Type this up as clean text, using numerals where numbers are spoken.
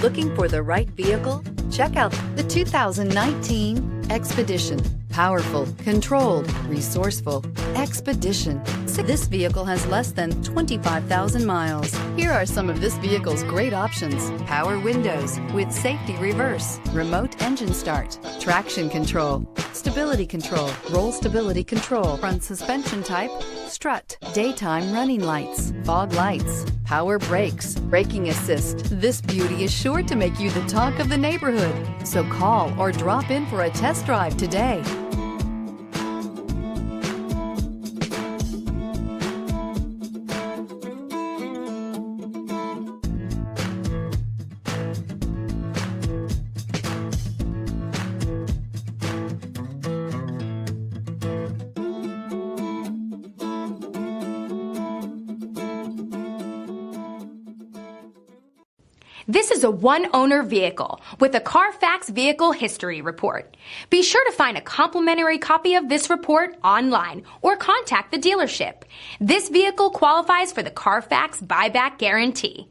Looking for the right vehicle? Check out the 2019 Expedition. Powerful, controlled, resourceful. Expedition. This vehicle has less than 25,000 miles. Here are some of this vehicle's great options: power windows with safety reverse, remote engine start, traction control, stability control, roll stability control, front suspension type, strut, daytime running lights, fog lights, power brakes, braking assist. This beauty is sure to make you the talk of the neighborhood. So call or drop in for a test drive today. This is a one-owner vehicle with a Carfax Vehicle History Report. Be sure to find a complimentary copy of this report online or contact the dealership. This vehicle qualifies for the Carfax Buyback Guarantee.